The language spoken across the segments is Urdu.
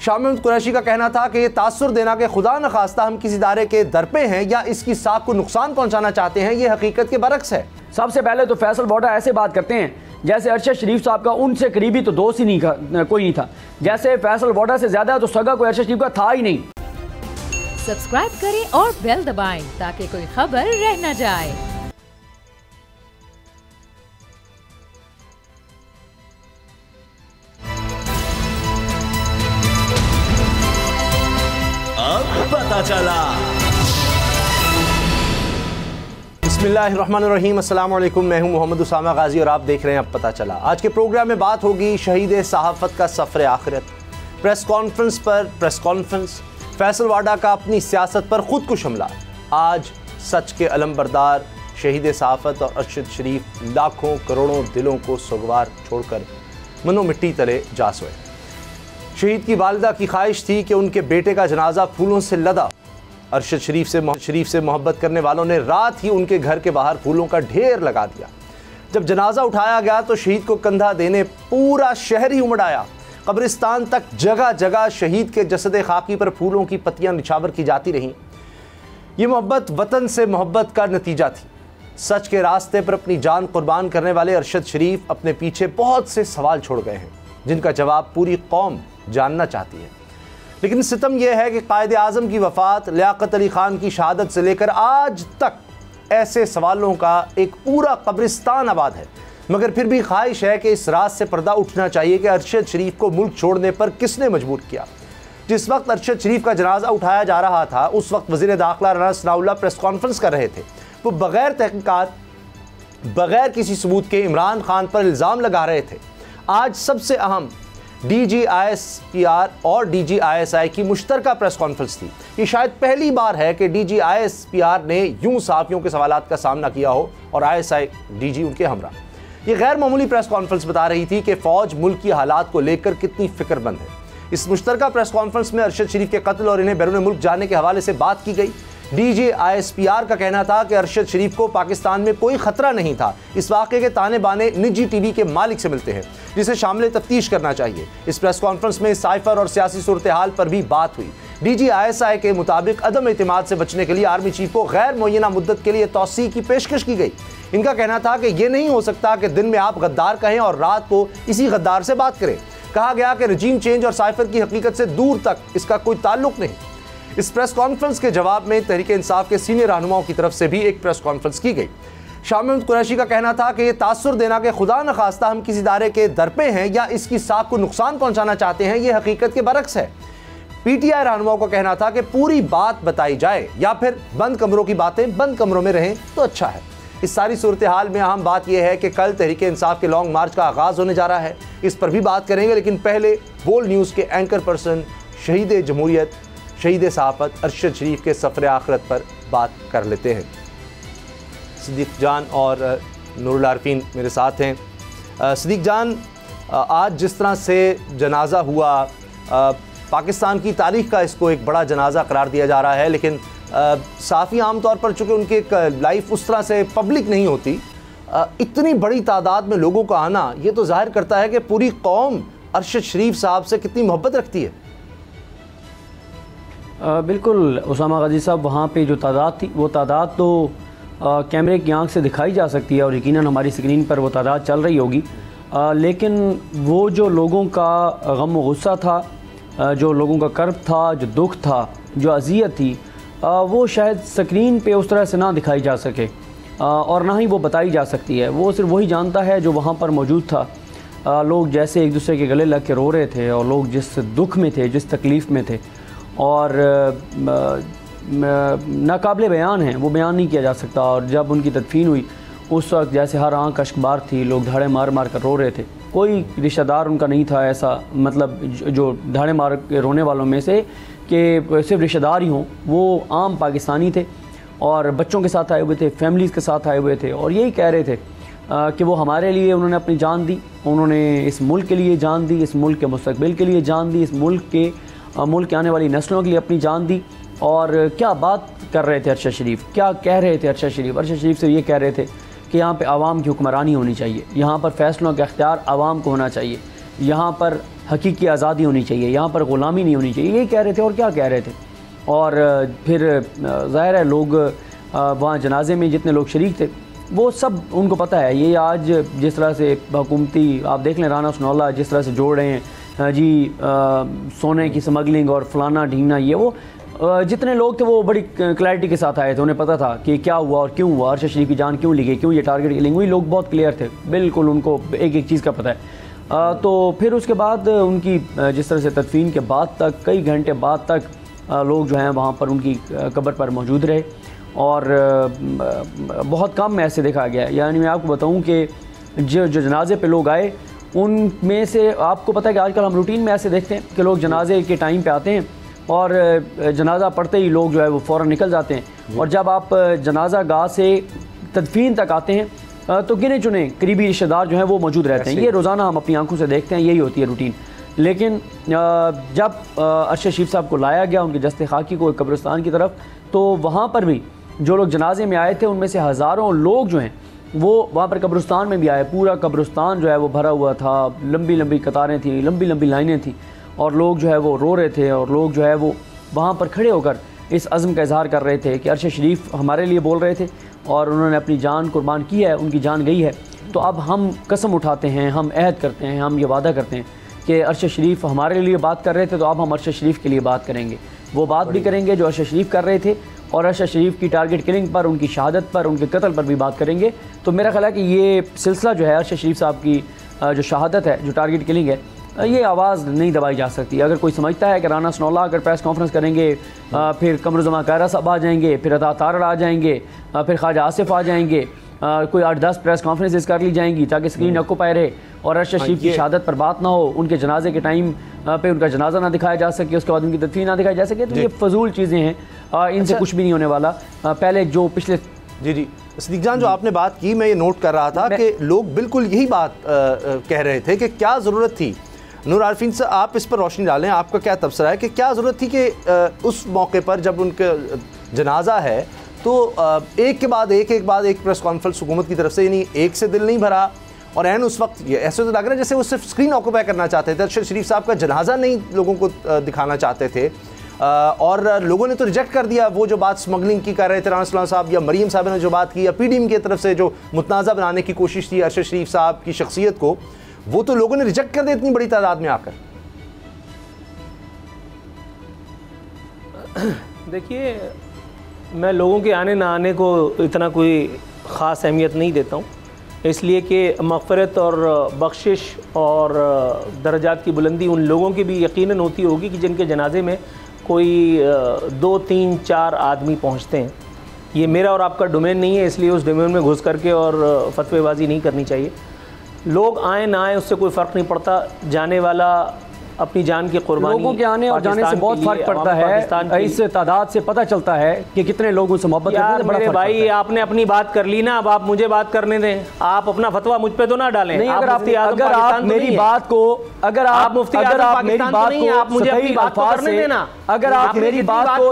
شاہ محمود قریشی کا کہنا تھا کہ یہ تاثر دینا کہ خدا نخواستہ ہم کسی ادارے کے در پہ ہیں یا اس کی ساکھ کو نقصان پہنچانا چاہتے ہیں، یہ حقیقت کے برعکس ہے۔ سب سے پہلے تو فیصل ووڈا ایسے بات کرتے ہیں جیسے ارشد شریف صاحب کا ان سے قریبی تو دوست ہی کوئی نہیں تھا، جیسے فیصل ووڈا سے زیادہ تو سگا کوئی ارشد شریف کا تھا ہی نہیں۔ سبسکرائب کریں اور بیل دبائیں تاکہ کوئی خبر رہ نہ جائے۔ اب پتہ چلا۔ بسم اللہ الرحمن الرحیم، السلام علیکم، میں ہوں محمد اسامہ غازی اور آپ دیکھ رہے ہیں اب پتہ چلا۔ آج کے پروگرام میں بات ہوگی شہید صحافت کا سفر آخرت، پریس کانفرنس، فیصل ووڈا کا اپنی سیاست پر خود کش حملہ۔ آج سچ کے علم بردار شہید صحافت اور ارشد شریف لاکھوں کروڑوں دلوں کو سوگوار چھوڑ کر منو مٹی تلے جا سوئے۔ شہید کی والدہ کی خواہش تھی کہ ان کے بیٹے کا جنازہ پھولوں سے لدا۔ ارشد شریف سے محبت کرنے والوں نے رات ہی ان کے گھر کے باہر پھولوں کا ڈھیر لگا دیا۔ جب جنازہ اٹھایا گیا تو شہید کو کندھا دینے پورا شہر ہی امڑ آیا۔ قبرستان تک جگہ جگہ شہید کے جسد خاکی پر پھولوں کی پتیاں نچھاور کی جاتی رہیں۔ یہ محبت وطن سے محبت کا نتیجہ تھی۔ سچ کے راستے پر اپنی جان قربان کرنے والے ارشد شریف اپنے پیچھے بہت سے سوال چھوڑ گئے ہیں جن کا جواب پوری قوم جاننا چاہتی ہے۔ لیکن ستم یہ ہے کہ قائد اعظم کی وفات، لیاقت علی خان کی شہادت سے لے کر آج تک ایسے سوالوں کا ایک پورا قبرستان آباد ہے، مگر پھر بھی خواہش ہے کہ اس راز سے پردہ اٹھنا چاہیے کہ ارشد شریف کو ملک چھوڑنے پر کس نے مجبور کیا۔ جس وقت ارشد شریف کا جنازہ اٹھایا جا رہا تھا اس وقت وزیر داخلہ رانا ثناء اللہ پریس کانفرنس کر رہے تھے۔ وہ بغیر تحقیقات، بغیر کسی ثبوت کے عمران خان پر الزام لگا رہے تھے۔ آج سب سے اہم D G I S P R اور D G I S I کی مشترکہ پریس کانفرنس تھی۔ یہ شاید پہلی بار ہے کہ D G I S P R نے یوں صحافیوں کے سوالات کا سامنا کیا ہو اور آئی ایس آئی ڈی جی ان کے ہمراہ۔ یہ غیر معمولی پریس کانفرنس بتا رہی تھی کہ فوج ملک کی حالات کو لے کر کتنی فکر مند ہے۔ اس مشترکہ پریس کانفرنس میں ارشد شریف کے قتل اور انہیں بیرون ملک جانے کے حوالے سے بات کی گئی۔ D G I S P R کا کہنا تھا کہ ارشد شریف کو پاکستان میں کوئی خطرہ نہیں تھا۔ اس واقعے کے تانے بانے نجی ٹی وی کے مالک سے ملتے ہیں جسے شامل تفتیش کرنا چاہیے۔ اس پریس کانفرنس میں سائفر اور سیاسی صورتحال پر بھی بات ہوئی۔ ڈی جی آئی ایس آئی کے مطابق عدم اعتماد سے بچنے کے لیے آرمی چیف کو غیر معینہ مدت کے لیے توسیع کی پیشکش کی گئی۔ ان کا کہنا تھا کہ یہ نہیں ہو سکتا کہ دن میں آپ غدار کہیں اور رات کو اسی غدار سے بات کریں۔ کہا گیا کہ رجیم چینج اور سائفر کی حقیقت سے دور تک اس کا کوئی تعلق نہیں۔ اس پریس کانفرنس کے جواب میں تحریک انصاف کے سینئر رہنماؤں کی طرف سے بھی ایک پریس کانفرنس کی گئی۔ شاہ محمود قریشی کا کہنا تھا کہ یہ تاثر دینا کہ خدا نخواستہ ہم کسی ادارے کے در پہ ہیں یا اس کی ساکھ کو نقصان پہنچانا چاہتے ہیں، یہ حقیقت کے برعکس ہے۔ پی ٹی آئی رہنماؤں کا کہنا تھا کہ پوری بات بتائی جائے یا پھر بند کمروں کی باتیں بند کمروں میں رہیں تو اچھا ہے۔ اس ساری صورتحال میں اہم بات یہ ہے کہ کل تحریک انصاف کے لانگ مارچ کا آغاز ہونے جا رہا ہے، اس پر بھی بات کریں گے، لیکن پہلے بول نیوز کے اینکر پرسن شہید جمہوریت، شہید صحافت ارشد شریف کے سفر آخرت پر بات کر لیتے ہیں۔ صدیق جان اور نور العارفین میرے ساتھ ہیں۔ صدیق جان، آج جس طرح سے جنازہ ہوا، پاکستان کی تاریخ کا اس کو ایک بڑا جنازہ قرار دیا جا رہا ہے، لیکن صحافی عام طور پر چونکہ ان کی ایک لائف اس طرح سے پبلک نہیں ہوتی، اتنی بڑی تعداد میں لوگوں کا آنا یہ تو ظاہر کرتا ہے کہ پوری قوم ارشد شریف صاحب سے کتنی محبت رکھتی ہے۔ بالکل اسامہ غازی صاحب، وہاں پہ جو تعداد تھی وہ تعداد تو کیمرے کی آنکھ سے دکھائی جا سکتی ہے اور یقیناً ہماری اسکرین پر وہ تعداد چل رہی ہوگی، لیکن وہ جو لوگوں کا غم و غصہ تھا، جو لوگوں کا کرب تھا، جو دکھ تھا، جو اذیت تھی، وہ شاید اسکرین پہ اس طرح سے نہ دکھائی جا سکے اور نہ ہی وہ بتائی جا سکتی ہے۔ وہ صرف وہی جانتا ہے جو وہاں پر موجود تھا۔ لوگ جیسے ایک دوسرے کے گلے لگ کے رو رہے تھے اور لوگ جس دکھ میں تھے، جس تکلیف میں تھے، اور ناقابل بیان ہیں، وہ بیان نہیں کیا جا سکتا۔ اور جب ان کی تدفین ہوئی اس وقت جیسے ہر آنکھ اشکبار تھی، لوگ دھاڑے مار مار کر رو رہے تھے۔ کوئی رشتہ دار ان کا نہیں تھا ایسا، مطلب جو دھاڑے مار کے رونے والوں میں سے کہ صرف رشتہ دار ہی ہوں، وہ عام پاکستانی تھے اور بچوں کے ساتھ آئے ہوئے تھے، فیملیز کے ساتھ آئے ہوئے تھے، اور یہی کہہ رہے تھے کہ وہ ہمارے لیے انہوں نے اپنی جان دی، انہوں نے اس ملک کے لیے جان دی، اس ملک کے مستقبل کے لیے جان دی، اس ملک کے آنے والی نسلوں کے لیے اپنی جان دی۔ اور کیا بات کر رہے تھے ارشد شریف، کیا کہہ رہے تھے ارشد شریف سے یہ کہہ رہے تھے کہ یہاں پہ عوام کی حکمرانی ہونی چاہیے، یہاں پر فیصلوں کا اختیار عوام کو ہونا چاہیے، یہاں پر حقیقی آزادی ہونی چاہیے, یہاں پر غلامی نہیں ہونی چاہیے, یہی کہہ رہے تھے. اور کیا کہہ رہے تھے. اور پھر ظاہر ہے لوگ وہاں جنازے میں جتنے لوگ شریک تھے وہ سب ان کو پتہ ہے. یہ آج جس طرح سے حکومتی آپ دیکھ لیں رانا ثناء اللہ جس طرح سے جوڑ رہے ہیں جی سونے کی سمگلنگ اور فلانا ڈھینا, یہ وہ جتنے لوگ تھے وہ بڑی کلیئرٹی کے ساتھ آئے تھے, انہیں پتہ تھا کہ کیا ہوا اور کیوں ہوا, ارشد شریف کی جان کیوں لی گئی, کیوں یہ ٹارگٹ کلنگ ہوئی. لوگ بہت کلیئر تھے بالکل, ان کو ایک ایک چیز کا پتہ ہے. تو پھر اس کے بعد ان کی جس طرح سے تدفین کے بعد تک کئی گھنٹے بعد تک لوگ جو ہیں وہاں پر ان کی قبر پر موجود رہے, اور بہت کم ایسے دیکھا گیا. یعنی میں آپ کو بتاؤں کہ جو جنازے پہ لوگ آئے ان میں سے آپ کو پتہ ہے کہ آج کل ہم روٹین میں ایسے دیکھتے ہیں کہ لوگ جنازے کے ٹائم پہ آتے ہیں اور جنازہ پڑھتے ہی لوگ جو ہے وہ فوراً نکل جاتے ہیں, اور جب آپ جنازہ گاہ سے تدفین تک آتے ہیں تو گنے چنے قریبی رشتہ دار جو ہیں وہ موجود رہتے ہیں. یہ روزانہ ہم اپنی آنکھوں سے دیکھتے ہیں, یہی ہوتی ہے روٹین. لیکن جب ارشد شریف صاحب کو لایا گیا ان کے جسد خاکی کو قبرستان کی طرف, تو وہاں پر بھی جو لوگ جنازے میں آئے تھے ان میں سے ہزاروں لوگ جو ہیں وہ وہاں پر قبرستان میں بھی آئے. پورا قبرستان جو ہے وہ بھرا ہوا تھا, لمبی لمبی قطاریں تھیں, لمبی لمبی لائنیں تھیں, اور لوگ جو ہے وہ رو رہے تھے, اور لوگ جو ہے وہ وہاں پر کھڑے ہو کر اس عزم کا اظہار کر رہے تھے کہ ارشد شریف ہمارے لیے بول رہے تھے اور انہوں نے اپنی جان قربان کی ہے, ان کی جان گئی ہے. تو اب ہم قسم اٹھاتے ہیں, ہم عہد کرتے ہیں, ہم یہ وعدہ کرتے ہیں کہ ارشد شریف ہمارے لیے بات کر رہے تھے تو اب ہم ارشد شریف کے لیے بات کریں گے. وہ بات بھی کریں گے جو ارشد شریف کر رہے تھے, اور ارشد شریف کی ٹارگٹ کلنگ پر, ان کی شہادت پر, ان کے قتل پر بھی بات کریں گے. تو میرا خیال ہے کہ یہ سلسلہ جو ہے ارشد شریف صاحب کی جو شہادت ہے, جو ٹارگٹ کلنگ ہے, یہ آواز نہیں دبائی جا سکتی. اگر کوئی سمجھتا ہے کہ رانا ثناء اللہ اگر پریس کانفرنس کریں گے, پھر قمر الزمان کائرہ صاحب آ جائیں گے, پھر عطا تارڑ آ جائیں گے, پھر خواجہ آصف آ جائیں گے, کوئی 8-10 پریس کانفرنسز کر لی جائیں گی تاکہ اسکرین آکوپائی رہے اور ارشد شریف کی شہادت پر بات نہ ہو, ان کے جنازے کے ٹائم پہ ان کا جنازہ نہ دکھایا جا سکے, اس کے بعد ان کی تدفین نہ دکھائی جا سکے, تو یہ فضول چیزیں ہیں, ان سے کچھ بھی نہیں ہونے والا. پہلے جو پچھلے جی صدیق جان جو آپ نے بات کی, میں یہ نوٹ کر رہا تھا کہ لوگ بالکل یہی بات کہہ رہے تھے کہ کیا ضرورت تھی. نور عارفین سے آپ اس پر روشنی ڈالیں, آپ کا کیا تبصرہ ہے کہ کیا ضرورت تھی کہ اس موقع پر جب ان کا جنازہ ہے تو ایک کے بعد ایک پریس کانفرنس حکومت کی طرف سے, یعنی ایک سے دل نہیں بھرا, اور این اس وقت یہ ایسے تو لگ رہا ہے جیسے وہ صرف اسکرین آکوپائی کرنا چاہتے تھے, ارشد شریف صاحب کا جنازہ نہیں لوگوں کو دکھانا چاہتے تھے, اور لوگوں نے تو ریجیکٹ کر دیا وہ جو بات اسمگلنگ کی کر رہے تھے رانا ثناء صاحب, یا مریم صاحب نے جو بات کی, یا پی ڈی ایم کی طرف سے جو متنازع بنانے کی کوشش تھی ارشد شریف صاحب کی شخصیت کو, وہ تو لوگوں نے ریجیکٹ کر دیا اتنی بڑی تعداد میں آ کر. دیکھیے میں لوگوں کے آنے نہ آنے کو اتنا کوئی خاص اہمیت نہیں دیتا ہوں, اس لیے کہ مغفرت اور بخشش اور درجات کی بلندی ان لوگوں کی بھی یقیناً ہوتی ہوگی کہ جن کے جنازے میں کوئی 2, 3, 4 آدمی پہنچتے ہیں. یہ میرا اور آپ کا ڈومین نہیں ہے, اس لیے اس ڈومین میں گھس کر کے اور فتوی بازی نہیں کرنی چاہیے. لوگ آئیں نہ آئیں اس سے کوئی فرق نہیں پڑتا, جانے والا اپنی جان کی قربانی, لوگوں کے آنے اور جانے سے بہت فرق پڑتا ہے. اس تعداد سے پتہ چلتا ہے کہ کتنے لوگوں سے محبت کرتے ہیں. میرے بھائی آپ نے اپنی بات کر لی نا, اب آپ مجھے بات کرنے دیں, آپ اپنا فتویٰ مجھ پہ تو نہ ڈالیں. اگر آپ میری بات کو اگر آپ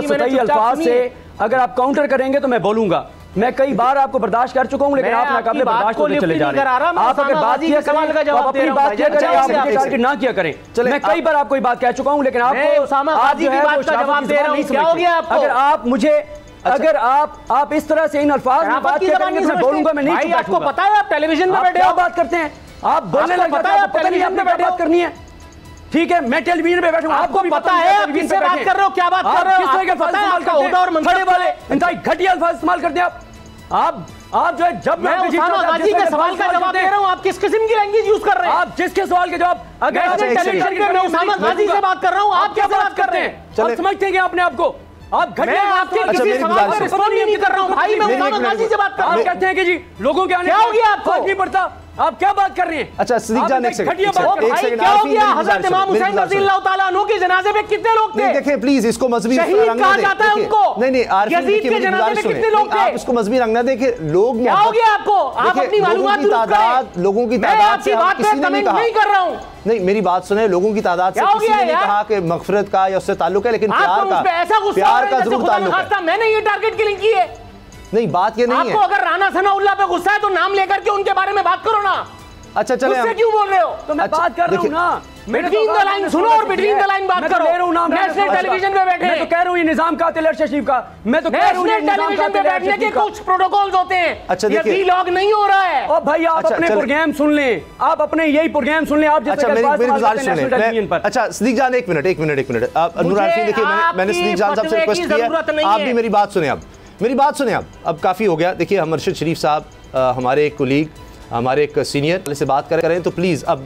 صحیح الفاظ سے اگر آپ کاؤنٹر کریں گے تو میں بولوں گا. میں کئی بار آپ کو برداشت کر چکا ہوں, لیکن آپ ناقابل برداشت ہوتے چلے جا رہے ہیں. آپ اگر بات کیا کریں, آپ اپنی بات کیا کریں, آپ مجھے ٹارگٹ نہ کیا کریں. میں کئی بار آپ کو یہ بات کہہ چکا ہوں, لیکن آپ جو ہے وہ شرافت کی زبان نہیں سمجھتے. اگر آپ مجھے اگر آپ اس طرح سے ان الفاظ میں بات کیا کریں گے تو میں بولوں گا, میں نہیں چپ بیٹھوں گا. آپ کو پتہ ہے آپ ٹیلی ویژن میں بیٹھے کیا بات کرتے ہیں, آپ بولنے لگ جاتے ہیں, آپ پتہ نہیں آپ نے بات کرنی ہے. ٹھیک ہے, میں ٹیلی ویژن پہ بیٹھوں, آپ کو پتہ ہے آپ کس سے بات کر رہے ہو, کیا بات کر رہے ہو, کس طرح کے الفاظ استعمال کرتے ہیں, والے انتہائی گھٹیا الفاظ استعمال کرتے ہیں. آپ جو ہے جب میں اسامہ غازی کے سوال کا جواب دے رہا ہوں, آپ کس قسم کی لینگویج یوز کر رہے ہیں. آپ جس کے سوال کے جواب, اگر میں ٹیلی ویژن پہ اسامہ غازی سے بات کر رہا ہوں, آپ کیا بات کر رہے ہیں, آپ سمجھتے ہیں کہ اپنے آپ کو آپ گھٹیا, آپ کے کسی سوال پر رسپونڈ نہیں کر رہا ہوں بھائی, میں اسامہ غازی سے بات کر رہا ہوں. آپ کہتے ہیں کہ جی لوگوں کے آنے کیا ہو گیا آپ کو, نہیں پڑتا, آپ کیا بات کر رہے ہیں. اچھا صدیق جان ایک سیکنڈ, کیا ہو گیا, حضرت امام حسین رضی اللہ تعالیٰ عنہ کے جنازے میں کتنے لوگ تھے. دیکھیں پلیز اس کو مذہبی رنگ نہ دیں. نہیں یزید کے جنازے میں کتنے لوگ تھے, آپ اس کو مذہبی رنگ نہ دیں. لوگ کیا ہو گیا آپ کو, آپ اپنی معلومات درست کریں. لوگوں کی تعداد سے کسی نے نہیں کہا, نہیں کر رہا ہوں. نہیں میری بات سنیں, لوگوں کی تعداد سے کسی نے نہیں کہا کہ مغفرت کا یا اس سے تعلق ہے, لیکن پیار کا ضرور تعلق ہے. میں نے یہ ٹارگٹ کلنگ کی ہے. نہیں بات یہ نہیں ہے, آپ کو اگر رانا ثناء اللہ پہ غصہ ہے تو نام لے کر کے ان کے بارے میں بات کرو نا. اچھا چلیں, کیوں بول رہے ہو, تو میں بات کر رہا ہوں نا. بٹوین دا لائن سنو اور بٹوین دا لائن بات کرو. نیشنل ٹیلی ویژن پہ بیٹھے میں تو کہہ رہا ہوں یہ نظام قاتل ارشد شریف کا. میں تو کہہ رہا ہوں نیشنل ٹیلی ویژن پہ بیٹھنے کے کچھ پروٹوکولز ہوتے ہیں. یہ وی لاگ نہیں ہو رہا ہے. او بھائی آپ اپنے پروگرام سن لیں, آپ اپنے یہی پروگرام سن لیں. آپ جس اچھا میری گزارش سنیں. اچھا صدیق جان ایک منٹ نور عارفین دیکھیے میں نے صدیق جان صاحب سے ریکویسٹ کیا ہے آپ بھی میری بات سنیں. میری بات سنیں اب کافی ہو گیا. دیکھیے ہم ارشد شریف صاحب ہمارے ایک کولیگ ہمارے ایک سینئر سے بات کریں تو پلیز اب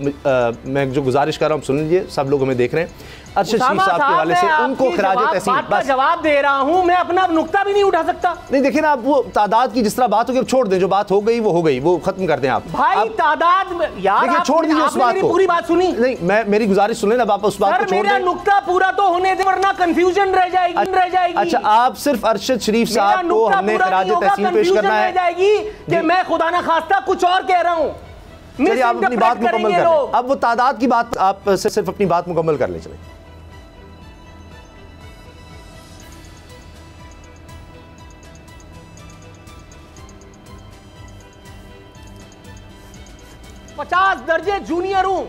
میں جو گزارش کر رہا ہوں سن لیجیے. سب لوگ ہمیں دیکھ رہے ہیں. ارشد شریف صاحب کے حوالے سے ان کو خراج تحسین بس جواب دے رہا ہوں. میں اپنا نقطہ بھی نہیں اٹھا سکتا. نہیں دیکھیں نا آپ وہ تعداد کی جس طرح بات ہوگی چھوڑ دیں. جو بات ہو گئی وہ ختم کر دیں. آپ بھائی تعداد یار چھوڑ دیجیے اس بات کو. پوری بات سنی نہیں میں میری گزارش سن لیں اب آپ اس بات کو چھوڑ دیں. میرا نقطہ پورا تو ہونے دے ورنہ کنفیوژن رہ جائے گی. اچھا آپ صرف ارشد شریف صاحب کو ہم نے خراج تحسین پیش کرنا ہے جائے گی کہ میں خدا نہ خواستہ کچھ اور کہہ رہا ہوں. چلیے آپ اپنی بات مکمل کر لیں. اب وہ تعداد کی بات آپ صرف اپنی بات مکمل کر لیں. چلیں پچاس درجے جونیئر ہوں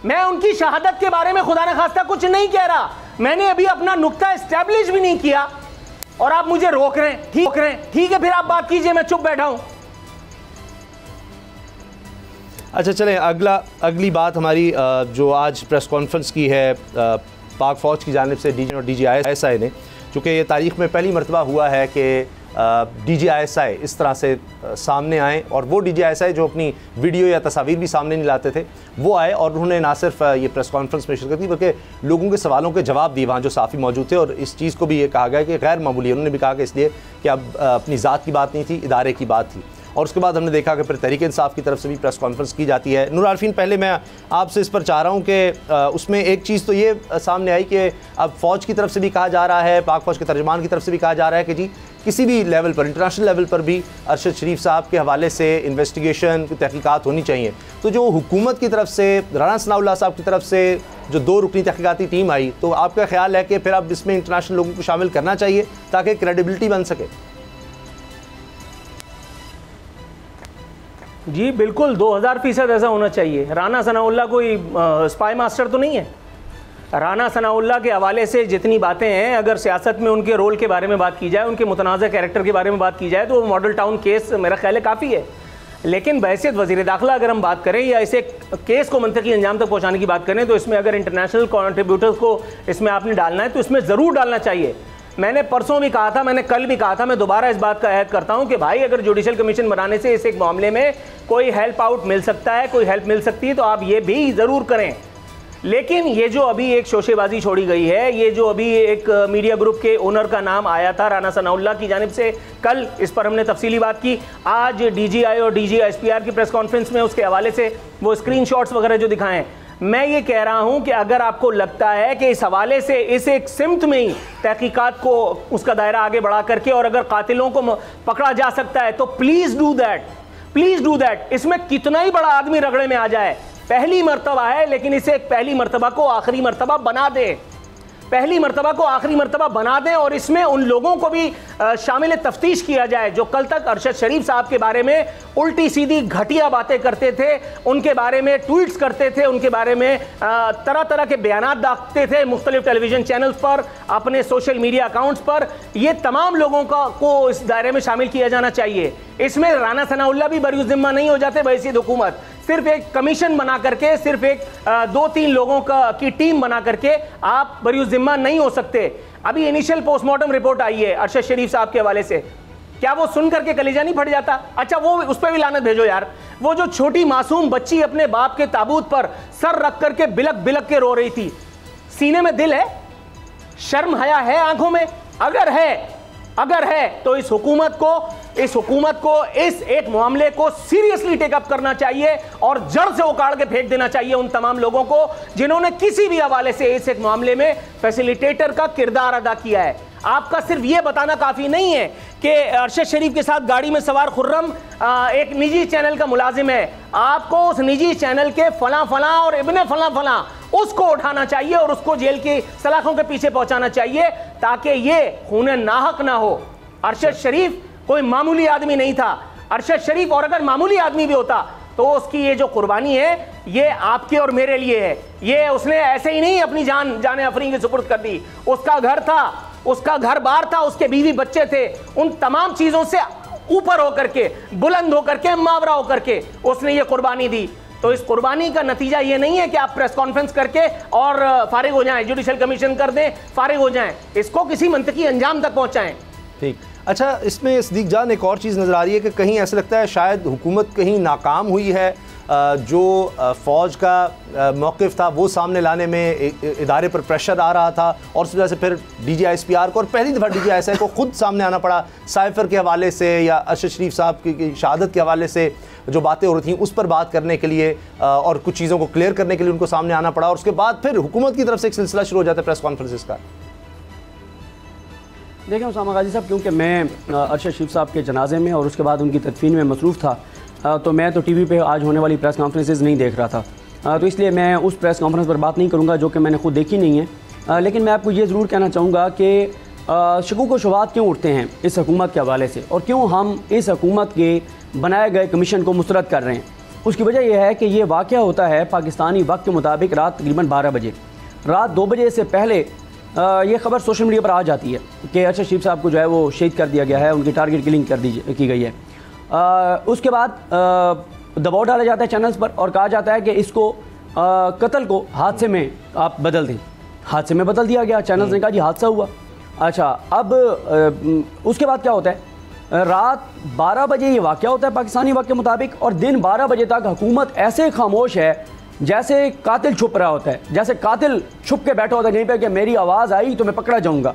میں. ان کی شہادت کے بارے میں خدا نہ خواستہ کچھ نہیں کہہ رہا. میں نے ابھی اپنا نقطہ اسٹیبلش بھی نہیں کیا اور آپ مجھے روک رہے ہیں. ٹھیک ہے پھر آپ بات کیجئے, میں چپ بیٹھا ہوں. اچھا چلیں اگلی بات ہماری جو آج پریس کانفرنس کی ہے پاک فوج کی جانب سے ڈی جی آئی ایس آئی نے, چونکہ یہ تاریخ میں پہلی مرتبہ ہوا ہے کہ ڈی جی آئی ایس آئی اس طرح سے سامنے آئیں. اور وہ ڈی جی آئی ایس آئی جو اپنی ویڈیو یا تصاویر بھی سامنے نہیں لاتے تھے وہ آئے اور انہوں نے نہ صرف یہ پریس کانفرنس میں شرکت کی بلکہ لوگوں کے سوالوں کے جواب دیے وہاں جو صحافی موجود تھے. اور اس چیز کو بھی یہ کہا گیا کہ غیر معمولی. انہوں نے بھی کہا کہ اس لیے کہ اب اپنی ذات کی بات نہیں تھی, ادارے کی بات تھی. اور اس کے بعد ہم نے دیکھا کہ پھر تحریک انصاف کی طرف سے بھی پریس کانفرنس کی جاتی ہے. نور عارفین پہلے میں آپ سے اس پر چاہ رہا ہوں کہ اس میں ایک چیز تو یہ سامنے آئی کہ اب فوج کی طرف سے بھی کہا جا رہا ہے, پاک فوج کے ترجمان کی طرف سے بھی کہا جا رہا ہے کہ جی کسی بھی لیول پر انٹرنیشنل لیول پر بھی ارشد شریف صاحب کے حوالے سے انویسٹیگیشن تحقیقات ہونی چاہیے. تو جو حکومت کی طرف سے رانا ثناء اللہ صاحب کی طرف سے جو 2 رکنی تحقیقاتی ٹیم آئی تو آپ کا خیال ہے کہ پھر اب اس میں انٹرنیشنل لوگوں کو شامل کرنا چاہیے تاکہ کریڈیبلٹی بن سکے؟ جی بالکل 2000% ایسا ہونا چاہیے. رانا ثناء اللہ کوئی اسپائی ماسٹر تو نہیں ہے. رانا ثناء اللہ کے حوالے سے جتنی باتیں ہیں اگر سیاست میں ان کے رول کے بارے میں بات کی جائے, ان کے متنازع کیریکٹر کے بارے میں بات کی جائے تو وہ ماڈل ٹاؤن کیس میرا خیال ہے کافی ہے. لیکن بحیثیت وزیر داخلہ اگر ہم بات کریں یا اسے کیس کو منطقی انجام تک پہنچانے کی بات کریں تو اس میں اگر انٹرنیشنل کنٹریبیوٹرز کو اس میں آپ نے ڈالنا ہے تو اس میں ضرور ڈالنا چاہیے. میں نے پرسوں بھی کہا تھا, میں نے کل بھی کہا تھا, میں دوبارہ اس بات کا عہد کرتا ہوں کہ بھائی اگر جوڈیشل کمیشن بنانے سے اس ایک معاملے میں کوئی ہیلپ آؤٹ مل سکتا ہے, کوئی ہیلپ مل سکتی ہے تو آپ یہ بھی ضرور کریں. لیکن یہ جو ابھی ایک شوشے بازی چھوڑی گئی ہے, یہ جو ابھی ایک میڈیا گروپ کے اونر کا نام آیا تھا رانا ثناء اللہ کی جانب سے, کل اس پر ہم نے تفصیلی بات کی. آج ڈی جی آئی اور D G S P R کی پریس کانفرنس میں اس کے حوالے سے وہ اسکرین شاٹس وغیرہ جو دکھائیں, میں یہ کہہ رہا ہوں کہ اگر آپ کو لگتا ہے کہ اس حوالے سے اس ایک سمت میں ہی تحقیقات کو اس کا دائرہ آگے بڑھا کر کے اور اگر قاتلوں کو پکڑا جا سکتا ہے تو پلیز ڈو دیٹ. اس میں کتنا ہی بڑا آدمی رگڑے میں آ جائے, پہلی مرتبہ ہے لیکن اسے پہلی مرتبہ کو آخری مرتبہ بنا دیں. پہلی مرتبہ کو آخری مرتبہ بنا دیں اور اس میں ان لوگوں کو بھی شامل تفتیش کیا جائے جو کل تک ارشد شریف صاحب کے بارے میں الٹی سیدھی گھٹیا باتیں کرتے تھے, ان کے بارے میں ٹویٹس کرتے تھے, ان کے بارے میں طرح طرح کے بیانات ڈالتے تھے مختلف ٹیلی ویژن چینلز پر, اپنے سوشل میڈیا اکاؤنٹس پر. یہ تمام لوگوں کو اس دائرے میں شامل کیا جانا چاہیے. اس میں رانا ثناء اللہ بھی بری ذمہ نہیں ہو جاتے بحیثیت حکومت. صرف ایک کمیشن بنا کر کے, صرف ایک 2-3 لوگوں کی ٹیم بنا کر کے آپ بری ذمہ نہیں ہو سکتے. ابھی انیشل پوسٹ مارٹم رپورٹ آئی ہے ارشد شریف صاحب کے حوالے سے, کیا وہ سن کر کے کلیجہ نہیں پھٹ جاتا؟ اچھا وہ اس پہ بھی لعنت بھیجو یار. وہ جو چھوٹی معصوم بچی اپنے باپ کے تابوت پر سر رکھ کر کے بلک بلک کے رو رہی تھی, سینے میں دل ہے, شرم حیا ہے آنکھوں میں؟ اگر ہے تو اس حکومت کو اس ایک معاملے کو سیریسلی ٹیک اپ کرنا چاہیے اور جڑ سے اکاڑ کے پھینک دینا چاہیے ان تمام لوگوں کو جنہوں نے کسی بھی حوالے سے اس ایک معاملے میں فیسیلیٹیٹر کا کردار ادا کیا ہے. آپ کا صرف یہ بتانا کافی نہیں ہے کہ ارشد شریف کے ساتھ گاڑی میں سوار خرم ایک نجی چینل کا ملازم ہے. آپ کو اس نجی چینل کے فلاں اور ابن فلاں اس کو اٹھانا چاہیے اور اس کو جیل کی سلاخوں کے پیچھے پہنچانا چاہیے تاکہ یہ خون ناحق نہ ہو. ارشد شریف کوئی معمولی آدمی نہیں تھا. ارشد شریف اور اگر معمولی آدمی بھی ہوتا تو اس کی یہ جو قربانی ہے یہ آپ کے اور میرے لیے ہے. یہ اس نے ایسے ہی نہیں اپنی جان افرین کی سپرد کر دی. اس کا گھر تھا, اس کا گھر بار تھا, اس کے بیوی بچے تھے, ان تمام چیزوں سے اوپر ہو کر کے, بلند ہو کر کے, ماورا ہو کر کے اس نے یہ قربانی دی. تو اس قربانی کا نتیجہ یہ نہیں ہے کہ آپ پریس کانفرنس کر کے اور فارغ ہو جائیں, جوڈیشل کمیشن کر دیں, فارغ ہو جائیں. اس کو کسی منطقی انجام تک پہنچائیں. ٹھیک. اچھا, اس میں صدیق جان ایک اور چیز نظر آ رہی ہے کہ کہیں ایسا لگتا ہے شاید حکومت کہیں ناکام ہوئی ہے, جو فوج کا موقف تھا وہ سامنے لانے میں ادارے پر پریشر آ رہا تھا, اور اس وجہ سے پھر D G I S P R کو, اور پہلی دفعہ ڈی جی آئی ایس آئی کو خود سامنے آنا پڑا سائفر کے حوالے سے یا ارشد شریف صاحب کی شہادت کے حوالے سے جو باتیں ہو رہی تھیں اس پر بات کرنے کے لیے, اور کچھ چیزوں کو کلیئر کرنے کے لیے ان کو سامنے آنا پڑا, اور اس کے بعد پھر حکومت کی طرف سے ایک سلسلہ شروع ہو جاتا ہے پریس کانفرنسز کا. دیکھیں اسامہ غازی صاحب, کیونکہ میں ارشد شریف صاحب کے جنازے میں اور اس کے بعد ان کی تدفین میں مصروف تھا, تو میں تو ٹی وی پہ آج ہونے والی پریس کانفرنسز نہیں دیکھ رہا تھا, تو اس لیے میں اس پریس کانفرنس پر بات نہیں کروں گا جو کہ میں نے خود دیکھی نہیں ہے. لیکن میں آپ کو یہ ضرور کہنا چاہوں گا کہ شکوک و شبہات کیوں اٹھتے ہیں اس حکومت کے حوالے سے, اور کیوں ہم اس حکومت کے بنائے گئے کمیشن کو مسترد کر رہے ہیں. اس کی وجہ یہ ہے کہ یہ واقعہ ہوتا ہے پاکستانی وقت کے مطابق رات تقریباً 12 بجے. رات 2 بجے سے پہلے یہ خبر سوشل میڈیا پر آ جاتی ہے کہ ارشد شریف صاحب کو جو ہے وہ شہید کر دیا گیا ہے, ان کی ٹارگٹ کلنگ کی گئی ہے. اس کے بعد دباؤ ڈالا جاتا ہے چینلز پر اور کہا جاتا ہے کہ اس کو قتل کو حادثے میں آپ بدل دیں. حادثے میں بدل دیا گیا, چینلز نے کہا جی حادثہ ہوا. اچھا, اب اس کے بعد کیا ہوتا ہے, رات 12 بجے یہ واقعہ ہوتا ہے پاکستانی وقت کے مطابق, اور دن 12 بجے تک حکومت ایسے خاموش ہے جیسے قاتل چھپ رہا ہوتا ہے, جیسے قاتل چھپ کے بیٹھا ہوتا ہے کہیں پہ کہ میری آواز آئی تو میں پکڑا جاؤں گا.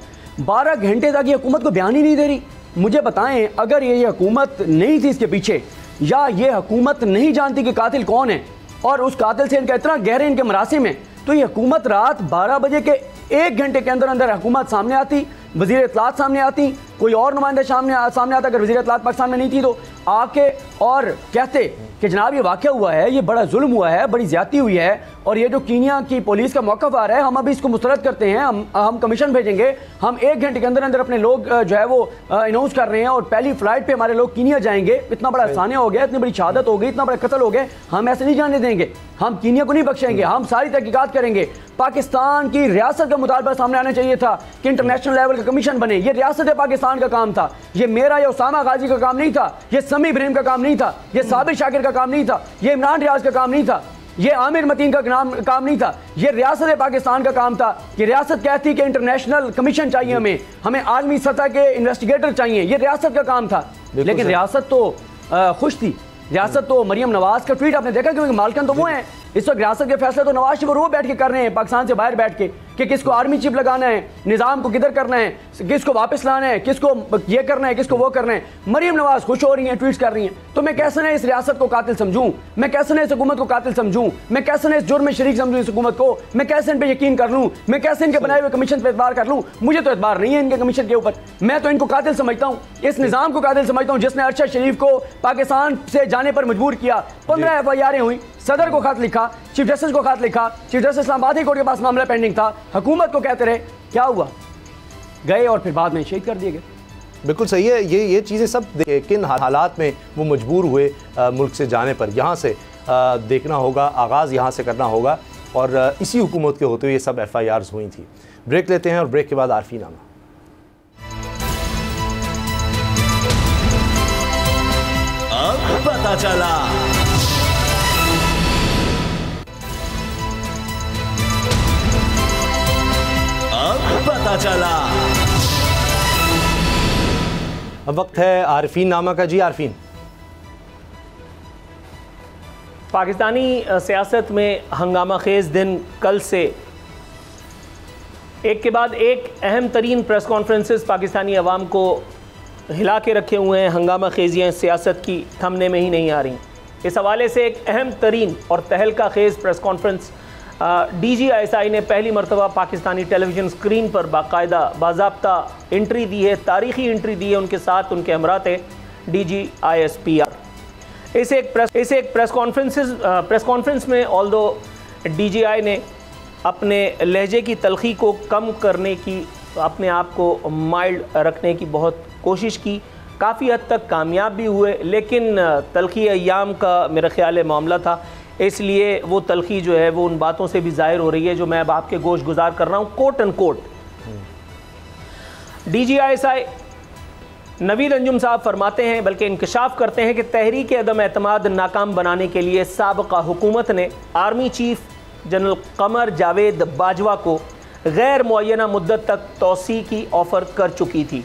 12 گھنٹے تک یہ حکومت کو بیان ہی نہیں دے رہی. مجھے بتائیں, اگر یہ حکومت نہیں تھی اس کے پیچھے, یا یہ حکومت نہیں جانتی کہ قاتل کون ہے اور اس قاتل سے ان کا اتنا گہرے ان کے مراسم ہیں, تو یہ حکومت رات 12 بجے کے 1 گھنٹے کے اندر اندر حکومت سامنے آتی, وزیر اطلاعات سامنے آتی, کوئی اور نمائندہ سامنے آتا. اگر وزیر اطلاعات پاکستان میں نہیں تھی تو آ کے اور کہتے کہ جناب یہ واقعہ ہوا ہے, یہ بڑا ظلم ہوا ہے, بڑی زیادتی ہوئی ہے, اور یہ جو کینیا کی پولیس کا موقف آ رہا ہے ہم ابھی اس کو مسترد کرتے ہیں, ہم کمیشن بھیجیں گے, ہم 1 گھنٹے کے اندر اندر اپنے لوگ جو ہے وہ اناؤنس کر رہے ہیں, اور پہلی فلائٹ پہ ہمارے لوگ کینیا جائیں گے. اتنا بڑا سانحہ ہو گیا, اتنی بڑی شہادت ہو گئی, اتنا بڑا قتل ہو گیا, ہم ایسے نہیں جانے دیں گے, ہم کینیا کو نہیں بخشیں گے, ہم ساری تحقیقات کریں گے. پاکستان کی ریاست کا مطالبہ سامنے آنا چاہیے تھا کہ انٹرنیشنل لیول کا کمیشن بنے. یہ ریاست پاکستان کا کام تھا, یہ میرا یا اسامہ غازی کا کام نہیں تھا, یہ سمی ابراہیم کا کام نہیں تھا, یہ صابر شاکر کا کام نہیں تھا, یہ عمران ریاض کا کام نہیں تھا, یہ عامر متین کا کام نہیں تھا, یہ ریاست پاکستان کا کام تھا. یہ ریاست کہتی کہ انٹرنیشنل کمیشن چاہیے, ہمیں عالمی سطح کے انویسٹیگیٹر چاہیے, یہ ریاست کا کام تھا. لیکن ریاست تو خوش تھی, ریاست تو مریم نواز کا ٹویٹ آپ نے دیکھا, کیونکہ مالکن تو وہ ہیں اس وقت ریاست کے فیصلے تو نواز شریف وہ بیٹھ کے کر رہے ہیں پاکستان سے باہر بیٹھ کے, کہ کس کو آرمی چیف لگانا ہے, نظام کو کدھر کرنا ہے, کس کو واپس لانا ہے, کس کو یہ کرنا ہے, کس کو وہ کرنا ہے. مریم نواز خوش ہو رہی ہیں, ٹویٹس کر رہی ہیں. تو میں کیسے نہ اس ریاست کو قاتل سمجھوں, میں کیسے نہ اس حکومت کو قاتل سمجھوں, میں کیسے نہ اس جرم میں شریک سمجھوں اس حکومت کو, میں کیسے ان پہ یقین کر لوں, میں کیسے ان کے بنائے ہوئے کمیشن پہ اعتبار کر لوں. مجھے تو اعتبار نہیں ہے ان کے کمیشن کے اوپر, میں تو ان کو قاتل سمجھتا ہوں, اس نظام کو قاتل سمجھتا ہوں جس نے ارشد شریف کو پاکستان سے جانے پر مجبور کیا. 15 FIR ہوئی, صدر کو خط لکھا, چیف جسٹس کو خط لکھا, چیف جسٹس اسلام آباد ہائی کورٹ کے پاس معاملہ پینڈنگ تھا, حکومت کو کہتے رہے, کیا ہوا, گئے اور پھر بعد میں شہید کر دیے گئے. بالکل صحیح ہے. یہ چیزیں سب کن حالات میں وہ مجبور ہوئے ملک سے جانے پر, یہاں سے دیکھنا ہوگا, آغاز یہاں سے کرنا ہوگا, اور اسی حکومت کے ہوتے ہوئے یہ سب FIRs ہوئی تھیں. بریک لیتے ہیں اور بریک کے بعد عارفین نامہ. اب پتہ چلا. پتہ چلا. اب وقت ہے عارفین نامہ کا. جی عارفین. پاکستانی سیاست میں ہنگامہ خیز دن کل سے ایک کے بعد ایک اہم ترین پریس کانفرنسز پاکستانی عوام کو ہلا کے رکھے ہوئے ہیں. ہنگامہ خیزیاں سیاست کی تھمنے میں ہی نہیں آ رہی. اس حوالے سے ایک اہم ترین اور تہلکہ خیز پریس کانفرنس DGISI نے پہلی مرتبہ پاکستانی ٹیلی ویژن اسکرین پر باضابطہ انٹری دی ہے, تاریخی انٹری دی ہے. ان کے ساتھ ان کے ہمراہ تھے DGISPR. اس ایک پریس کانفرنس میں آلدو DGI نے اپنے لہجے کی تلخی کو کم کرنے کی, اپنے آپ کو مائلڈ رکھنے کی بہت کوشش کی, کافی حد تک کامیاب بھی ہوئے، لیکن تلخی ایام کا میرا خیال ہے معاملہ تھا، اس لیے وہ تلخی جو ہے وہ ان باتوں سے بھی ظاہر ہو رہی ہے جو میں اب آپ کے گوش گزار کر رہا ہوں، کوٹ ان کوٹ۔ ڈی جی آئی ایس آئی نوید انجم صاحب فرماتے ہیں، بلکہ انکشاف کرتے ہیں کہ تحریک عدم اعتماد ناکام بنانے کے لیے سابقہ حکومت نے army chief general Qamar Javed Bajwa کو غیر معینہ مدت تک توسیع کی آفر کر چکی تھی۔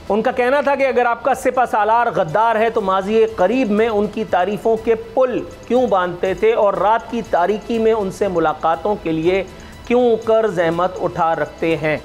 ان کا کہنا تھا کہ اگر آپ کا سپہ سالار غدار ہے تو ماضی قریب میں ان کی تعریفوں کے پل کیوں باندھتے تھے اور رات کی تاریکی میں ان سے ملاقاتوں کے لیے کیوں کر زحمت اٹھا رکھتے ہیں۔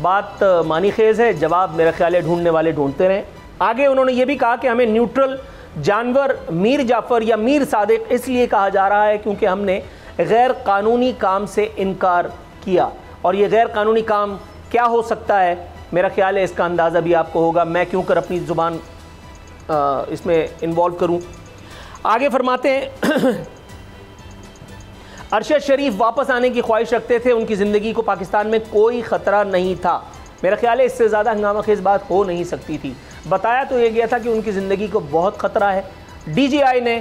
بات معنی خیز ہے، جواب میرا خیال ہے ڈھونڈنے والے ڈھونڈتے رہیں۔ آگے انہوں نے یہ بھی کہا کہ ہمیں نیوٹرل جانور میر جعفر یا میر صادق اس لیے کہا جا رہا ہے کیونکہ ہم نے غیر قانونی کام سے انکار کیا، اور یہ غیر قانونی کام کیا ہو سکتا ہے میرا خیال ہے اس کا اندازہ بھی آپ کو ہوگا، میں کیوں کر اپنی زبان اس میں انوالو کروں۔ آگے فرماتے ہیں ارشد شریف واپس آنے کی خواہش رکھتے تھے، ان کی زندگی کو پاکستان میں کوئی خطرہ نہیں تھا۔ میرا خیال ہے اس سے زیادہ ہنگامہ خیز بات ہو نہیں سکتی تھی، بتایا تو یہ گیا تھا کہ ان کی زندگی کو بہت خطرہ ہے۔ ڈی جی آئی نے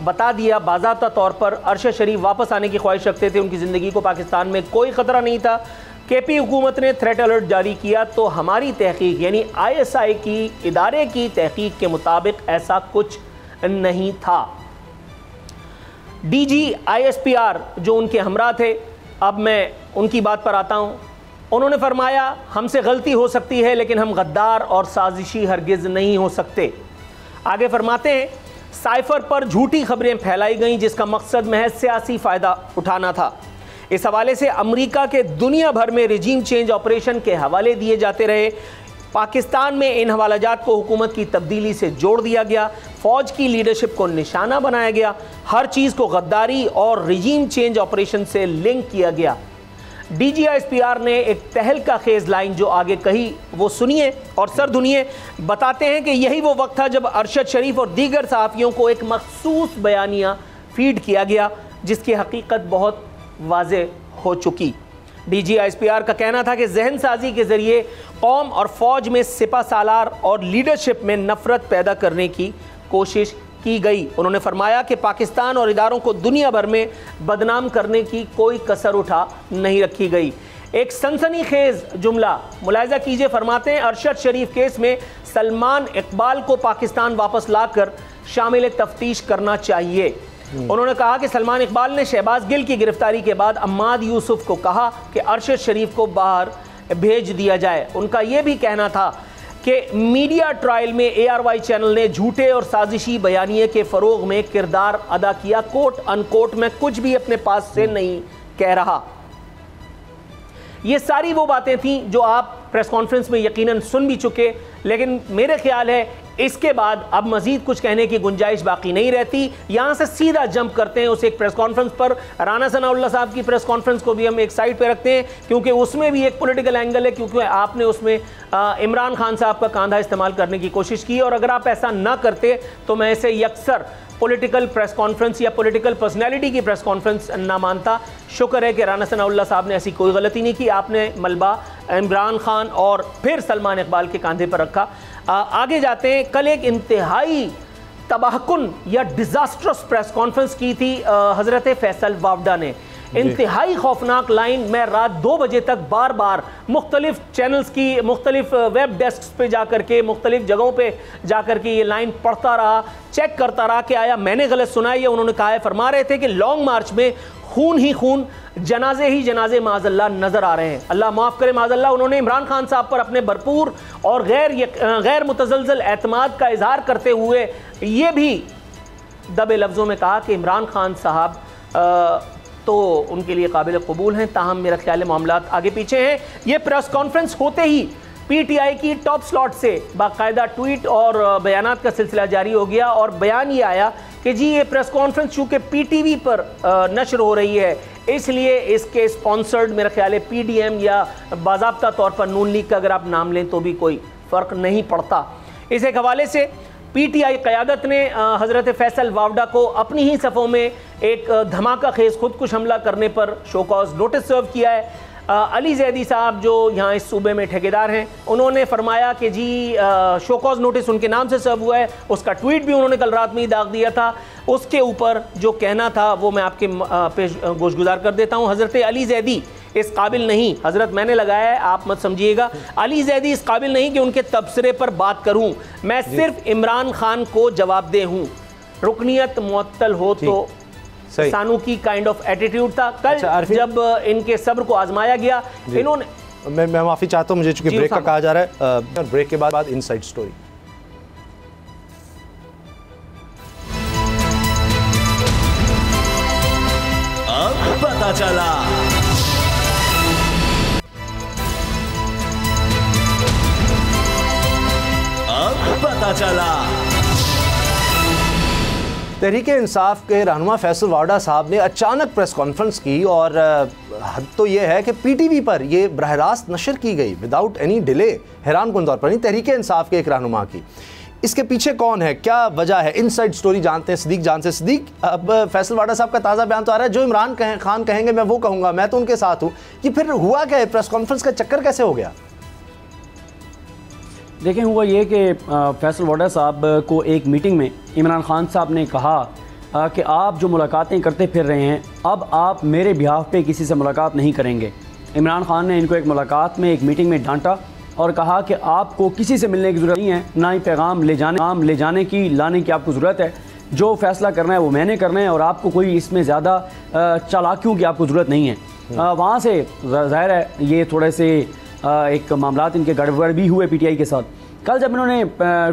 بتا دیا باضابطہ طور پر ارشد شریف واپس آنے کی خواہش رکھتے تھے، ان کی زندگی کو پاکستان میں کوئی خطرہ نہیں تھا۔ کے پی حکومت نے تھریٹ الرٹ جاری کیا تو ہماری تحقیق یعنی آئی ایس آئی کی ادارے کی تحقیق کے مطابق ایسا کچھ نہیں تھا۔ D G I S P R جو ان کے ہمراہ تھے، اب میں ان کی بات پر آتا ہوں، انہوں نے فرمایا ہم سے غلطی ہو سکتی ہے لیکن ہم غدار اور سازشی ہرگز نہیں ہو سکتے۔ آگے فرماتے ہیں سائفر پر جھوٹی خبریں پھیلائی گئیں جس کا مقصد محض سیاسی فائدہ اٹھانا تھا۔ اس حوالے سے امریکہ کے دنیا بھر میں رجیم چینج آپریشن کے حوالے دیے جاتے رہے، پاکستان میں ان حوالہ جات کو حکومت کی تبدیلی سے جوڑ دیا گیا، فوج کی لیڈرشپ کو نشانہ بنایا گیا، ہر چیز کو غداری اور رجیم چینج آپریشن سے لنک کیا گیا۔ D G I S P R نے ایک تہلکہ خیز لائن جو آگے کہی وہ سنیے اور سر دھنیے، بتاتے ہیں کہ یہی وہ وقت تھا جب ارشد شریف اور دیگر صحافیوں کو ایک مخصوص بیانیہ فیڈ کیا گیا جس کی حقیقت بہت واضح ہو چکی۔ D G I S P R کا کہنا تھا کہ ذہن سازی کے ذریعے قوم اور فوج میں سپہ سالار اور لیڈرشپ میں نفرت پیدا کرنے کی کوشش کی گئی۔ انہوں نے فرمایا کہ پاکستان اور اداروں کو دنیا بھر میں بدنام کرنے کی کوئی کسر اٹھا نہیں رکھی گئی۔ ایک سنسنی خیز جملہ ملاحظہ کیجئے، فرماتے ہیں ارشد شریف کیس میں سلمان اقبال کو پاکستان واپس لا کر شامل تفتیش کرنا چاہیے۔ انہوں نے کہا کہ سلمان اقبال نے شہباز گل کی گرفتاری کے بعد عماد یوسف کو کہا کہ ارشد شریف کو باہر بھیج دیا جائے۔ ان کا یہ بھی کہنا تھا کہ میڈیا ٹرائل میں اے آر وائی چینل نے جھوٹے اور سازشی بیانیے کے فروغ میں کردار ادا کیا، کوٹ ان کوٹ میں کچھ بھی اپنے پاس سے نہیں کہہ رہا۔ یہ ساری وہ باتیں تھیں جو آپ پریس کانفرنس میں یقیناً سن بھی چکے، لیکن میرے خیال ہے اس کے بعد اب مزید کچھ کہنے کی گنجائش باقی نہیں رہتی۔ یہاں سے سیدھا جمپ کرتے ہیں اس ایک پریس کانفرنس پر۔ رانا ثناء اللہ صاحب کی پریس کانفرنس کو بھی ہم ایک سائڈ پہ رکھتے ہیں کیونکہ اس میں بھی ایک پولیٹیکل اینگل ہے، کیونکہ آپ نے اس میں عمران خان صاحب کا کاندھا استعمال کرنے کی کوشش کی، اور اگر آپ ایسا نہ کرتے تو میں اسے یکسر پولیٹیکل پریس کانفرنس یا پولیٹیکل پرسنالٹی کی پریس کانفرنس نہ مانتا۔ شکر ہے کہ رانا ثناء اللہ صاحب نے ایسی کوئی غلطی نہیں کی، آپ نے ملبہ عمران خان اور پھر سلمان اقبال کے کاندھے پر رکھا۔ آگے جاتے ہیں، کل ایک انتہائی تباہ کن یا ڈیزاسٹرس پریس کانفرنس کی تھی حضرت فیصل وافڈا نے۔ انتہائی خوفناک لائن، میں رات 2 بجے تک بار بار مختلف چینلز کی مختلف ویب ڈیسکس پہ جا کر کے مختلف جگہوں پہ جا کر کے یہ لائن پڑھتا رہا، چیک کرتا رہا کہ آیا میں نے غلط سنا ہے یا انہوں نے کہا ہے۔ فرما رہے تھے کہ لانگ مارچ میں خون ہی خون، جنازے ہی جنازے معاذ اللہ نظر آ رہے ہیں، اللہ معاف کرے معاذ اللہ۔ انہوں نے عمران خان صاحب پر اپنے بھرپور اور غیر متزلزل اعتماد کا اظہار کرتے ہوئے یہ بھی دبے لفظوں میں کہا کہ عمران خان صاحب تو ان کے لیے قابل قبول ہیں، تاہم میرا خیال ہے معاملات آگے پیچھے ہیں۔ یہ پریس کانفرنس ہوتے ہی پی ٹی آئی کی ٹاپ سلاٹ سے باقاعدہ ٹویٹ اور بیانات کا سلسلہ جاری ہو گیا، اور بیان یہ آیا کہ جی یہ پریس کانفرنس چونکہ پی ٹی وی پر نشر ہو رہی ہے اس لیے اس کے اسپانسرڈ میرا خیال ہے پی ڈی ایم یا باضابطہ طور پر نون لیگ کا اگر آپ نام لیں تو بھی کوئی فرق نہیں پڑتا۔ اس ایک حوالے سے پی ٹی آئی قیادت نے حضرت فیصل وافڈا کو اپنی ہی صفوں میں ایک دھماکہ خیز خودکش حملہ کرنے پر شو کاز نوٹس سرو کیا ہے۔ علی زیدی صاحب جو یہاں اس صوبے میں ٹھیکیدار ہیں، انہوں نے فرمایا کہ جی شو کاز نوٹس ان کے نام سے سرو ہوا ہے. اس کا ٹویٹ بھی انہوں نے کل رات میں ہی داغ دیا تھا. اس کے اوپر جو کہنا تھا وہ میں آپ کے پیش گوش گزار کر دیتا ہوں. حضرت علی زیدی اس قابل نہیں، حضرت میں نے لگایا ہے آپ مت سمجھیے گا، علی زیدی اس قابل نہیں کہ ان کے تبصرے پر بات کروں. میں صرف عمران خان کو جواب دہ ہوں. رکنیت معطل ہو تو سانو کی کائنڈ آف ایٹیٹیوڈ تھا. کل جب ان کے صبر کو آزمایا گیا انہوں نے، میں معافی چاہتا ہوں، مجھے چونکہ بریک کا کہا جا رہا ہے. بریک کے بعد انسائیڈ سٹوری. اب پتہ چلا. اب پتہ چلا. تحریک انصاف کے رہنما فیصل واڈا صاحب نے اچانک پریس کانفرنس کی، اور حد تو یہ ہے کہ پی ٹی وی پر یہ براہ راست نشر کی گئی وداؤٹ اینی ڈیلے. حیران کن طور پر نہیں، تحریک انصاف کے ایک رہنما کی. اس کے پیچھے کون ہے، کیا وجہ ہے، انسائیڈ سٹوری جانتے ہیں صدیق جان سے. صدیق، اب فیصل واڈا صاحب کا تازہ بیان تو آ رہا ہے، جو عمران خان کہیں گے میں وہ کہوں گا، میں تو ان کے ساتھ ہوں. یہ پھر ہوا کیا ہے، پریس کانفرنس کا چکر کیسے ہو گیا؟ دیکھیں، ہوا یہ کہ فیصل واڈا صاحب کو ایک میٹنگ میں عمران خان صاحب نے کہا کہ آپ جو ملاقاتیں کرتے پھر رہے ہیں اب آپ میرے بہاف پہ کسی سے ملاقات نہیں کریں گے. عمران خان نے ان کو ایک ملاقات میں ایک میٹنگ میں ڈانٹا اور کہا کہ آپ کو کسی سے ملنے کی ضرورت نہیں ہے، نہ ہی پیغام لے جانے کی لانے کی آپ کو ضرورت ہے. جو فیصلہ کرنا ہے وہ میں نے کرنا ہے، اور آپ کو کوئی اس میں زیادہ چالاکیوں کی آپ کو ضرورت نہیں ہے. وہاں سے ظاہر ہے یہ تھوڑے سے ایک معاملات ان کے گڑبڑ بھی ہوئے پی ٹی آئی کے ساتھ. کل جب انہوں نے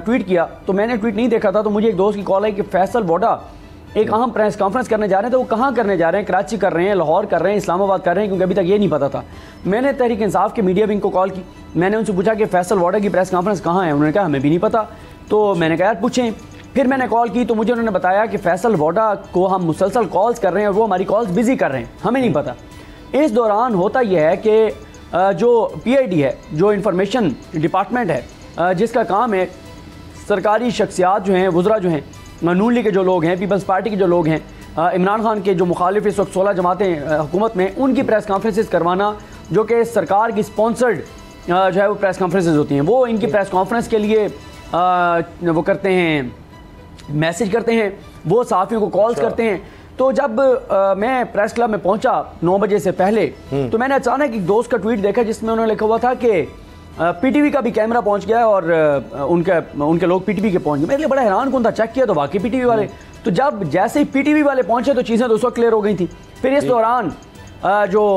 ٹویٹ کیا تو میں نے ٹویٹ نہیں دیکھا تھا، تو مجھے ایک دوست کی کال آئی کہ فیصل واڈا ایک اہم پریس کانفرنس کرنے جا رہے ہیں. تو وہ کہاں کرنے جا رہے ہیں؟ کراچی کر رہے ہیں، لاہور کر رہے ہیں، اسلام آباد کر رہے ہیں، کیونکہ ابھی تک یہ نہیں پتا تھا. میں نے تحریک انصاف کے میڈیا ونگ کو کال کی، میں نے ان سے پوچھا کہ فیصل واڈا کی پریس کانفرنس کہاں ہے؟ انہوں نے کہا ہمیں بھی نہیں پتا. تو میں نے کہا یار پوچھیں. پھر میں نے کال کی تو مجھے انہوں نے بتایا کہ فیصل واڈا کو ہم مسلسل کالز کر رہے ہیں اور وہ ہماری کالز بزی کر رہے ہیں، ہمیں نہیں پتا. اس دوران ہوتا یہ ہے کہ جو پی آئی ڈی ہے، جو انفارمیشن ڈپارٹمنٹ ہے، جس کا کام ہے سرکاری شخصیات جو ہیں، وزراء جو ہیں، نون لیگ کے جو لوگ ہیں، پیپلز پارٹی کے جو لوگ ہیں، عمران خان کے جو مخالف اس وقت 16 جماعتیں حکومت میں، ان کی پریس کانفرنسز کروانا، جو کہ سرکار کی سپانسرڈ جو ہے وہ پریس کانفرنسز ہوتی ہیں، وہ ان کی پریس کانفرنس کے لیے وہ کرتے ہیں، میسج کرتے ہیں، وہ صحافیوں کو کالز کرتے ہیں. تو جب میں پریس کلب میں پہنچا 9 بجے سے پہلے تو میں نے اچانک ایک دوست کا ٹویٹ دیکھا جس میں انہوں نے لکھا ہوا تھا کہ پی ٹی وی کا بھی کیمرہ پہنچ گیا ہے اور ان کے لوگ پی ٹی وی کے پہنچ گئے. میرے لیے بڑا حیران کن تھا، چیک کیا تو واقعی پی ٹی وی والے. تو جب جیسے ہی پی ٹی وی والے پہنچے تو چیزیں تو اس وقت کلیئر ہو گئی تھیں. پھر اس دوران جو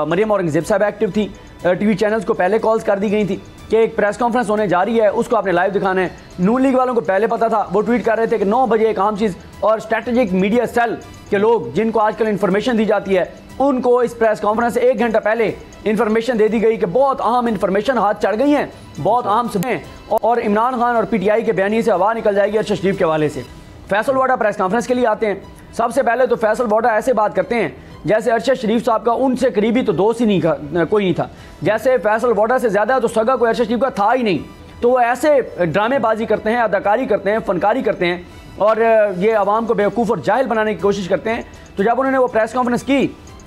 مریم اورنگزیب صاحب ایکٹیو تھی، ٹی وی چینلز کو پہلے کالز کر دی گئی تھی کہ ایک پریس کانفرنس ہونے جا رہی ہے، اس کو آپ نے لائیو دکھانا ہے. نون لیگ والوں کو پہلے پتا تھا، وہ ٹویٹ کر رہے تھے کہ 9 بجے ایک عام چیز. اور اسٹریٹجک میڈیا سیل کے لوگ جن کو آج کل انفارمیشن دی جاتی ہے، ان کو اس پریس کانفرنس سے 1 گھنٹہ پہلے انفارمیشن دے دی گئی کہ بہت اہم انفارمیشن ہاتھ چڑھ گئی ہیں، بہت اہم ہیں، اور عمران خان اور پی ٹی آئی کے بیانیے سے ہوا نکل جائے گی ارشد شریف کے حوالے سے. فیصل واڈا پریس کانفرنس کے لیے آتے ہیں. سب سے پہلے تو فیصل واڈا ایسے بات کرتے ہیں جیسے ارشد شریف صاحب کا ان سے قریبی تو دوست ہی کوئی نہیں تھا. جیسے فیصل واڈا سے زیادہ تو سگا کوئی ارشد شریف کا تھا ہی نہیں. تو وہ ایسے ڈرامے بازی کرتے ہیں، اداکاری کرتے ہیں، فنکاری کرتے ہیں، اور یہ عوام کو بیوقوف اور جاہل بنانے کی کوشش کرتے ہیں. تو جب انہوں نے وہ پریس کانفرنس کی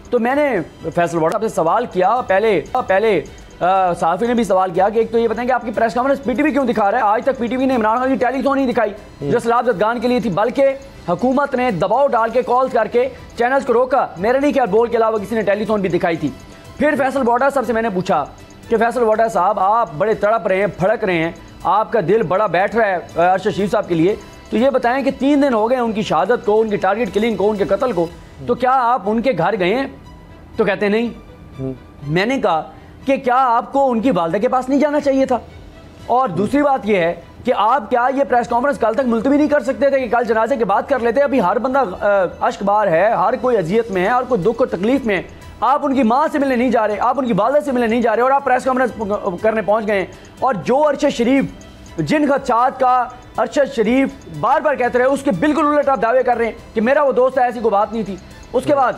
تو میں نے فیصل واڈا سے سوال کیا. پہلے صحافی نے بھی سوال کیا کہ ایک تو یہ بتائیں کہ آپ کی press conference P T V کیوں دکھا رہا ہے؟ آج تک پی ٹی وی نے عمران خان کی ٹیلی تھون نہیں دکھائی جو سیلاب زدگان کے لیے تھی، بلکہ حکومت نے دباؤ ڈال کے کالز کر کے چینلز کو روکا. میرے نہیں خیال بول کے علاوہ کسی نے ٹیلی تھون بھی دکھائی تھی. پھر فیصل واڈا صاحب سے میں نے پوچھا کہ فیصل واڈا صاحب آپ بڑے تڑپ رہے ہیں، بھڑک رہے ہیں، آپ کا دل بڑا بیٹھ رہا ہے ارشد شریف صاحب کے لیے، تو یہ بتائیں کہ 3 دن ہو گئے ان کی شہادت کو، ان کی ٹارگٹ کلنگ کو، ان کے قتل کو، تو کیا آپ ان کے گھر گئے ہیں؟ تو کہتے نہیں. میں نے کہا کہ کیا آپ کو ان کی والدہ کے پاس نہیں جانا چاہیے تھا؟ اور دوسری بات یہ ہے کہ آپ کیا یہ پریس کانفرنس کل تک ملتوی نہیں کر سکتے تھے کہ کل جنازے کے بعد کر لیتے؟ ابھی ہر بندہ اشک بار ہے، ہر کوئی اذیت میں ہے، ہر کوئی دکھ اور تکلیف میں ہے. آپ ان کی ماں سے ملنے نہیں جا رہے، آپ ان کی والدہ سے ملنے نہیں جا رہے، اور آپ پریس کانفرنس کرنے پہنچ گئے ہیں. اور جو ارشد شریف جن خدشات کا ارشد شریف بار بار کہتے رہے، اس کے بالکل الٹ آپ دعوے کر رہے ہیں کہ میرا وہ دوست ہے، ایسی کوئی بات نہیں تھی. اس کے بعد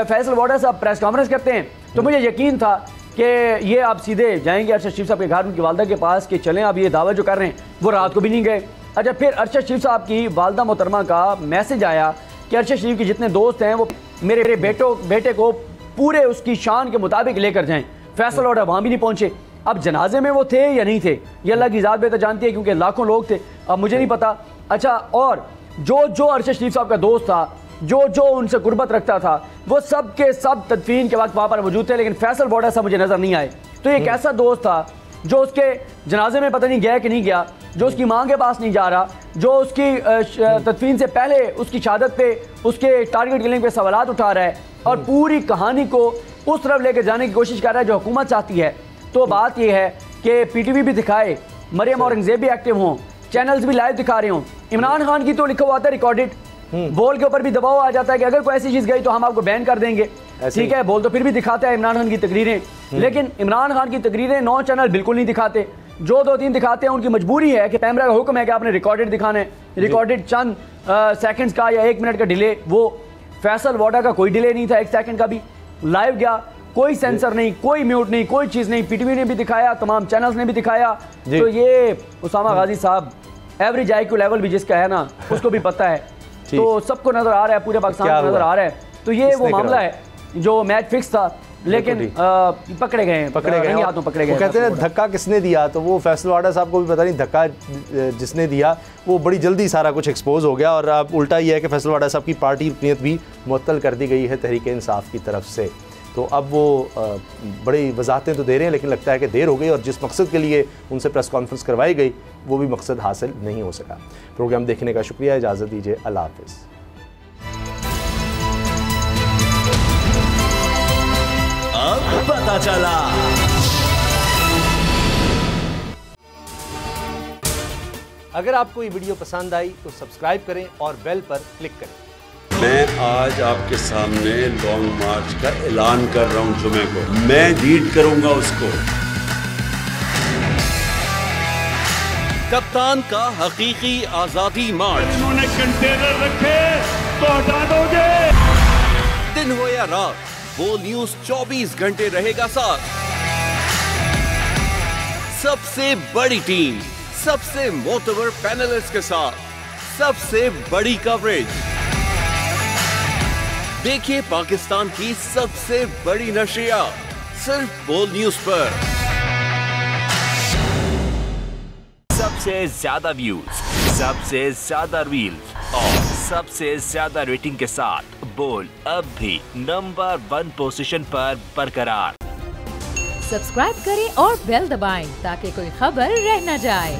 فیصل واڈا صاحب پریس کانفرنس کرتے ہیں تو مجھے یقین تھا کہ یہ آپ سیدھے جائیں گے ارشد شریف صاحب کے گھر، ان کی والدہ کے پاس کہ چلیں اب یہ دعویٰ جو کر رہے ہیں. وہ رات کو بھی نہیں گئے. اچھا، پھر ارشد شریف صاحب کی والدہ محترمہ کا میسج آیا کہ ارشد شریف کے جتنے دوست ہیں وہ میرے بیٹے کو پورے اس کی شان کے مطابق لے کر جائیں. فیصل آرڈر وہاں بھی نہیں پہنچے. اب جنازے میں وہ تھے یا نہیں تھے یہ اللہ کی ذات بہتر جانتی ہے, کیونکہ لاکھوں لوگ تھے, اب مجھے نہیں پتا. اچھا, اور جو ارشد شریف صاحب کا دوست تھا, جو ان سے قربت رکھتا تھا, وہ سب کے سب تدفین کے وقت وہاں پر موجود تھے, لیکن فیصل ووڈا صاحب مجھے نظر نہیں آئے. تو ایک ایسا دوست تھا جو اس کے جنازے میں پتہ نہیں گیا کہ نہیں گیا, جو اس کی ماں کے پاس نہیں جا رہا, جو اس کی تدفین سے پہلے اس کی شہادت پہ, اس کے ٹارگٹ کلنگ پہ سوالات اٹھا رہا ہے, اور پوری کہانی کو اس طرف لے کے جانے کی کوشش کر رہا ہے جو حکومت چاہتی ہے. تو بات یہ ہے کہ پی ٹی وی بھی دکھائے, مریم اورنگزیب بھی ایکٹیو ہوں, چینلز بھی لائیو دکھا رہے ہوں. عمران خان کی تو لکھا ہوا تھا ریکارڈڈ, بول کے اوپر بھی دباؤ آ جاتا ہے کہ اگر کوئی ایسی چیز گئی تو ہم آپ کو بین کر دیں گے. ٹھیک ہے, بول تو پھر بھی دکھاتا ہے عمران خان کی تقریریں, لیکن عمران خان کی تقریریں 9 چینل بالکل نہیں دکھاتے. جو 2-3 دکھاتے ہیں ان کی مجبوری ہے کہ پیمرا کا حکم ہے کہ آپ نے ریکارڈڈ دکھانا ہے, ریکارڈڈ چند سیکنڈز کا یا 1 منٹ کا ڈیلے. وہ فیصل ووڈا کا کوئی ڈیلے نہیں تھا 1 سیکنڈ کا بھی, لائیو گیا, کوئی سینسر نہیں, کوئی میوٹ نہیں, کوئی چیز نہیں. پی ٹی وی نے بھی دکھایا, تمام چینلز نے بھی دکھایا. تو یہ اسامہ غازی صاحب ایوریج آئی کیو لیول بھی جس کا ہے نا اس کو بھی پتہ ہے, تو سب کو نظر آ رہا ہے, پورے پاکستان کو نظر آ رہا ہے. تو یہ وہ معاملہ ہے جو میچ فکس تھا, لیکن پکڑے گئے ہاتھوں پکڑے گئے. وہ کہتے ہیں دھکا کس نے دیا, تو وہ فیصل ووڈا صاحب کو بھی پتہ نہیں دھکا جس نے دیا وہ بڑی جلدی سارا کچھ ایکسپوز ہو گیا, اور اب الٹا یہ ہے کہ فیصل ووڈا صاحب کی پارٹی رکنیت بھی معطل کر دی گئی ہے تحریک انصاف کی طرف سے. تو اب وہ بڑی وضاحتیں تو دے رہے ہیں, لیکن لگتا ہے کہ دیر ہو گئی, اور جس مقصد کے لیے ان سے پریس کانفرنس کروائی گئی وہ بھی مقصد حاصل نہیں ہو سکا. پروگرام دیکھنے کا شکریہ, اجازت دیجیے, اللہ حافظ. اب پتہ چلا. اگر آپ کو یہ ویڈیو پسند آئی تو سبسکرائب کریں اور بیل پر کلک کریں. میں آج آپ کے سامنے لانگ مارچ کا اعلان کر رہا ہوں. جمعے کو میں لیڈ کروں گا اس کو. کپتان کا حقیقی آزادی مارچ. انہوں نے کنٹینر رکھے تو ہٹا دو گے. دن ہو یا رات, وہ نیوز 24 گھنٹے رہے گا ساتھ. سب سے بڑی ٹیم, سب سے معتبر پینلسٹ کے ساتھ, سب سے بڑی کوریج. دیکھیے پاکستان کی سب سے بڑی نشریات صرف بول نیوز پر. سب سے زیادہ ویوز, سب سے زیادہ ریلز اور سب سے زیادہ ریٹنگ کے ساتھ بول اب بھی نمبر 1 پوزیشن پر برقرار. سبسکرائب کریں اور بیل دبائیں تاکہ کوئی خبر رہ نہ جائے.